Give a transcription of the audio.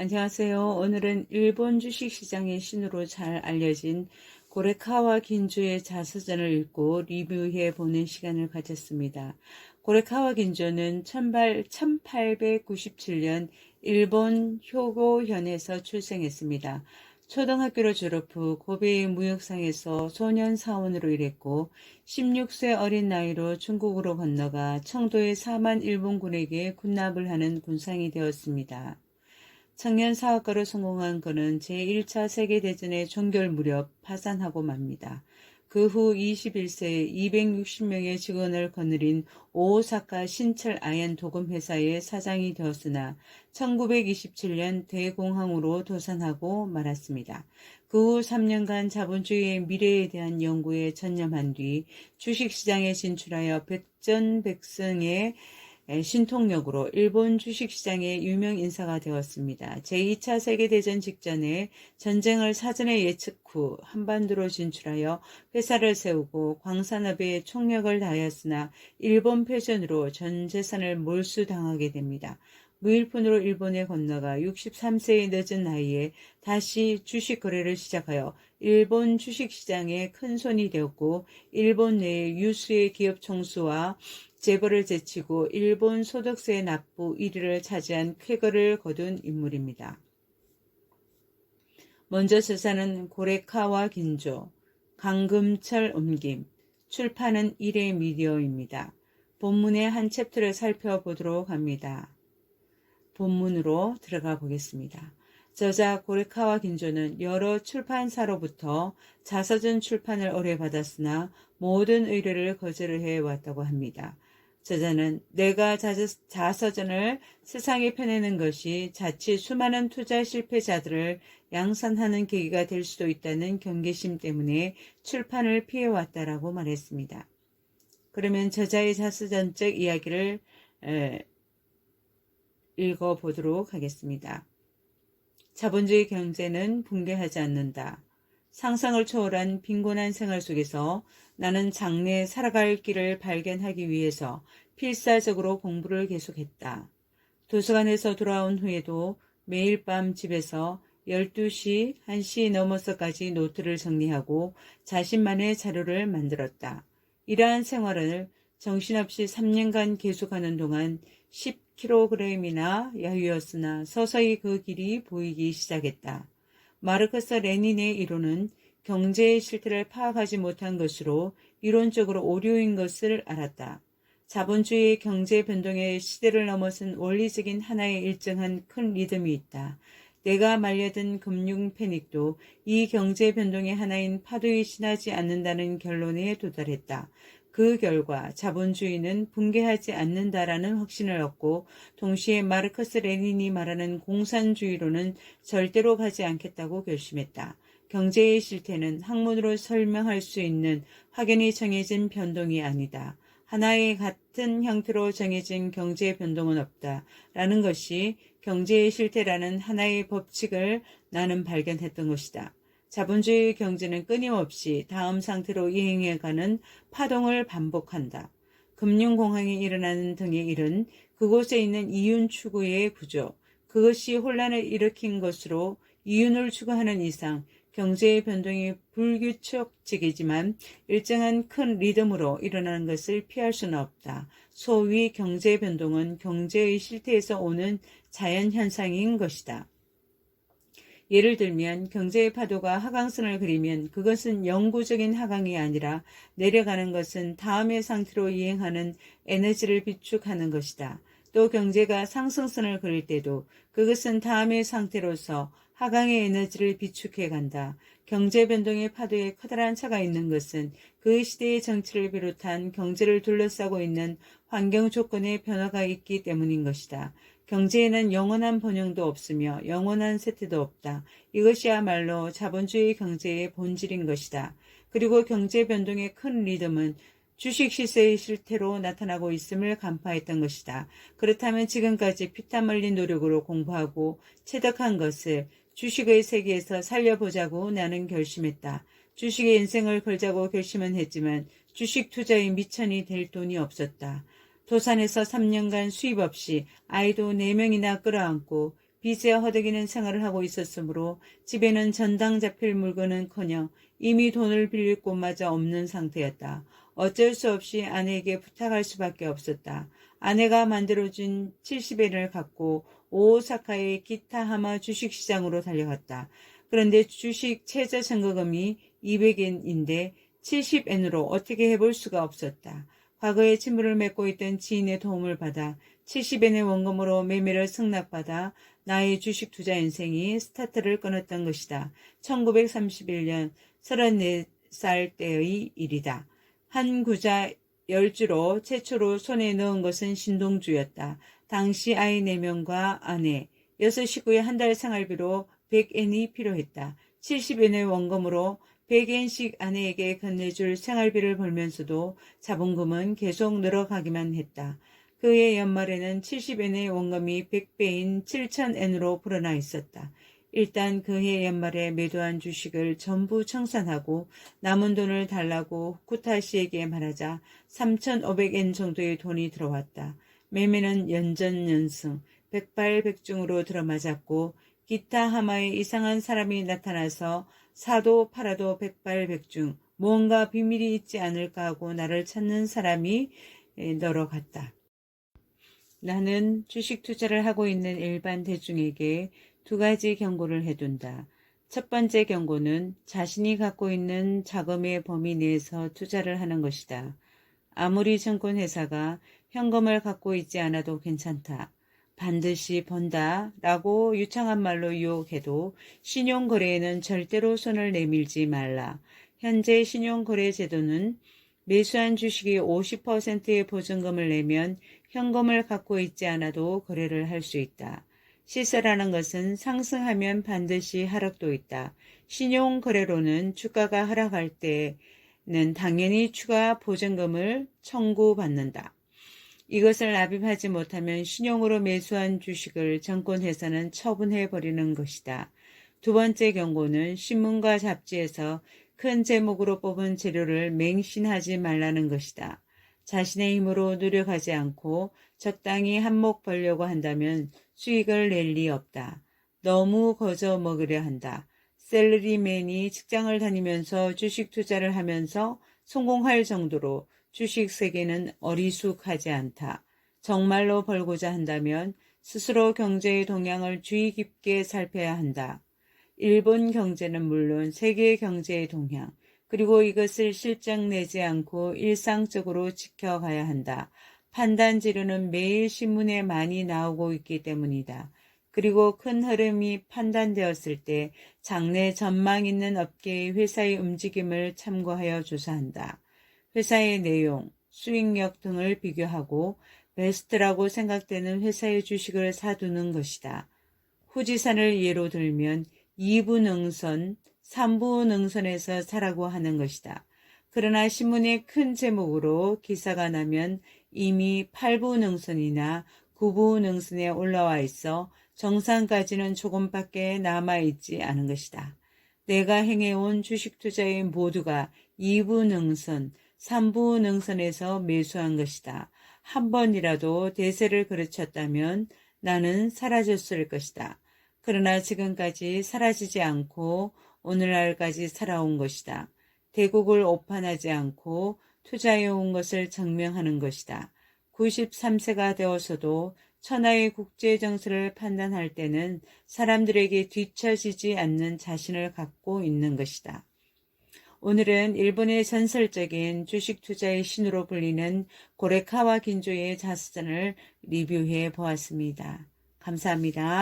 안녕하세요. 오늘은 일본 주식시장의 신으로 잘 알려진 고레카와 긴주의 자서전을 읽고 리뷰해 보는 시간을 가졌습니다. 고레카와 긴주는 1897년 일본 효고현에서 출생했습니다. 초등학교를 졸업 후 고베의 무역상에서 소년 사원으로 일했고 16세 어린 나이로 중국으로 건너가 청도의 사만 일본군에게 군납을 하는 군상이 되었습니다. 청년 사업가로 성공한 그는 제1차 세계대전의 종결 무렵 파산하고 맙니다. 그 후 21세에 260명의 직원을 거느린 오사카 신철 아연 도금회사의 사장이 되었으나 1927년 대공황으로 도산하고 말았습니다. 그 후 3년간 자본주의의 미래에 대한 연구에 전념한 뒤 주식시장에 진출하여 백전백승의 신통력으로 일본 주식시장의 유명 인사가 되었습니다. 제2차 세계대전 직전에 전쟁을 사전에 예측 후 한반도로 진출하여 회사를 세우고 광산업에 총력을 다하였으나 일본 패전으로 전 재산을 몰수당하게 됩니다. 무일푼으로 일본에 건너가 63세의 늦은 나이에 다시 주식 거래를 시작하여 일본 주식시장에 큰 손이 되었고 일본 내의 유수의 기업 총수와 재벌을 제치고 일본 소득세 납부 1위를 차지한 쾌거를 거둔 인물입니다. 먼저 저자는 고레카와 긴조, 강금철 옮김, 출판은 일회 미디어입니다. 본문의 한 챕터를 살펴보도록 합니다. 본문으로 들어가 보겠습니다. 저자 고레카와 긴조는 여러 출판사로부터 자서전 출판을 의뢰받았으나 모든 의뢰를 거절을 해왔다고 합니다. 저자는 내가 자서전을 세상에 펴내는 것이 자칫 수많은 투자 실패자들을 양산하는 계기가 될 수도 있다는 경계심 때문에 출판을 피해왔다라고 말했습니다. 그러면 저자의 자서전적 이야기를 읽어보도록 하겠습니다. 자본주의 경제는 붕괴하지 않는다. 상상을 초월한 빈곤한 생활 속에서 나는 장래 살아갈 길을 발견하기 위해서 필사적으로 공부를 계속했다. 도서관에서 돌아온 후에도 매일 밤 집에서 12시, 1시 넘어서까지 노트를 정리하고 자신만의 자료를 만들었다. 이러한 생활을 정신없이 3년간 계속하는 동안 10kg이나 야유였으나 서서히 그 길이 보이기 시작했다. 마르크스 레닌의 이론은 경제의 실태를 파악하지 못한 것으로 이론적으로 오류인 것을 알았다. 자본주의의 경제 변동의 시대를 넘어선 원리적인 하나의 일정한 큰 리듬이 있다. 내가 말려든 금융 패닉도 이 경제 변동의 하나인 파도에 지나지 않는다는 결론에 도달했다. 그 결과 자본주의는 붕괴하지 않는다라는 확신을 얻고 동시에 마르크스 레닌이 말하는 공산주의로는 절대로 가지 않겠다고 결심했다. 경제의 실태는 학문으로 설명할 수 있는 확연히 정해진 변동이 아니다. 하나의 같은 형태로 정해진 경제 변동은 없다. 라는 것이 경제의 실태라는 하나의 법칙을 나는 발견했던 것이다. 자본주의 경제는 끊임없이 다음 상태로 이행해가는 파동을 반복한다. 금융공황이 일어나는 등의 일은 그곳에 있는 이윤 추구의 구조, 그것이 혼란을 일으킨 것으로 이윤을 추구하는 이상 경제의 변동이 불규칙적이지만 일정한 큰 리듬으로 일어나는 것을 피할 수는 없다. 소위 경제 변동은 경제의 실태에서 오는 자연현상인 것이다. 예를 들면 경제의 파도가 하강선을 그리면 그것은 영구적인 하강이 아니라 내려가는 것은 다음의 상태로 이행하는 에너지를 비축하는 것이다. 또 경제가 상승선을 그릴 때도 그것은 다음의 상태로서 하강의 에너지를 비축해 간다. 경제 변동의 파도에 커다란 차가 있는 것은 그 시대의 정치를 비롯한 경제를 둘러싸고 있는 환경 조건의 변화가 있기 때문인 것이다. 경제에는 영원한 번영도 없으며 영원한 쇠퇴도 없다. 이것이야말로 자본주의 경제의 본질인 것이다. 그리고 경제 변동의 큰 리듬은 주식 시세의 실태로 나타나고 있음을 간파했던 것이다. 그렇다면 지금까지 피땀 흘린 노력으로 공부하고 체득한 것을 주식의 세계에서 살려보자고 나는 결심했다. 주식의 인생을 걸자고 결심은 했지만 주식 투자에 미천이 될 돈이 없었다. 도산에서 3년간 수입 없이 아이도 4명이나 끌어안고 빚에 허덕이는 생활을 하고 있었으므로 집에는 전당 잡힐 물건은커녕 이미 돈을 빌릴 곳마저 없는 상태였다. 어쩔 수 없이 아내에게 부탁할 수밖에 없었다. 아내가 만들어준 70엔을 갖고 오사카의 기타하마 주식시장으로 달려갔다. 그런데 주식 최저 잔고금이 200엔인데 70엔으로 어떻게 해볼 수가 없었다. 과거에 친분을 맺고 있던 지인의 도움을 받아 70엔의 원금으로 매매를 승낙받아 나의 주식 투자 인생이 스타트를 끊었던 것이다. 1931년 34살 때의 일이다. 한 구자 10주로 최초로 손에 넣은 것은 신동주였다. 당시 아이 4명과 아내, 6식구의 한 달 생활비로 100엔이 필요했다. 70엔의 원금으로 100엔씩 아내에게 건네줄 생활비를 벌면서도 자본금은 계속 늘어가기만 했다. 그해 연말에는 70엔의 원금이 100배인 7,000엔으로 불어나 있었다. 일단 그해 연말에 매도한 주식을 전부 청산하고 남은 돈을 달라고 후쿠타 씨에게 말하자 3,500엔 정도의 돈이 들어왔다. 매매는 연전연승, 백발백중으로 들어맞았고 기타 하마에 이상한 사람이 나타나서 사도 팔아도 백발백중, 무언가 비밀이 있지 않을까 하고 나를 찾는 사람이 늘어갔다. 나는 주식 투자를 하고 있는 일반 대중에게 2가지 경고를 해둔다. 첫 번째 경고는 자신이 갖고 있는 자금의 범위 내에서 투자를 하는 것이다. 아무리 증권회사가 현금을 갖고 있지 않아도 괜찮다. 반드시 번다 라고 유창한 말로 유혹해도 신용거래에는 절대로 손을 내밀지 말라. 현재 신용거래 제도는 매수한 주식이 50%의 보증금을 내면 현금을 갖고 있지 않아도 거래를 할 수 있다. 시세라는 것은 상승하면 반드시 하락도 있다. 신용거래로는 주가가 하락할 때는 당연히 추가 보증금을 청구받는다. 이것을 납입하지 못하면 신용으로 매수한 주식을 증권회사는 처분해버리는 것이다. 두 번째 경고는 신문과 잡지에서 큰 제목으로 뽑은 재료를 맹신하지 말라는 것이다. 자신의 힘으로 노력하지 않고 적당히 한몫 벌려고 한다면 수익을 낼 리 없다. 너무 거저 먹으려 한다. 셀러리맨이 직장을 다니면서 주식 투자를 하면서 성공할 정도로 주식 세계는 어리숙하지 않다. 정말로 벌고자 한다면 스스로 경제의 동향을 주의 깊게 살펴야 한다. 일본 경제는 물론 세계 경제의 동향, 그리고 이것을 실적 내지 않고 일상적으로 지켜가야 한다. 판단 지료는 매일 신문에 많이 나오고 있기 때문이다. 그리고 큰 흐름이 판단되었을 때 장래 전망 있는 업계의 회사의 움직임을 참고하여 조사한다. 회사의 내용, 수익력 등을 비교하고 베스트라고 생각되는 회사의 주식을 사두는 것이다. 후지산을 예로 들면 2부 능선, 3부 능선에서 사라고 하는 것이다. 그러나 신문에 큰 제목으로 기사가 나면 이미 8부 능선이나 9부 능선에 올라와 있어 정상까지는 조금밖에 남아있지 않은 것이다. 내가 행해온 주식 투자의 모두가 2부 능선, 3부 능선에서 매수한 것이다. 한 번이라도 대세를 그르쳤다면 나는 사라졌을 것이다. 그러나 지금까지 사라지지 않고 오늘날까지 살아온 것이다. 대국을 오판하지 않고 투자해온 것을 증명하는 것이다. 93세가 되어서도 천하의 국제 정세를 판단할 때는 사람들에게 뒤처지지 않는 자신을 갖고 있는 것이다. 오늘은 일본의 전설적인 주식 투자의 신으로 불리는 고레카와 긴조의 자서전을 리뷰해 보았습니다. 감사합니다.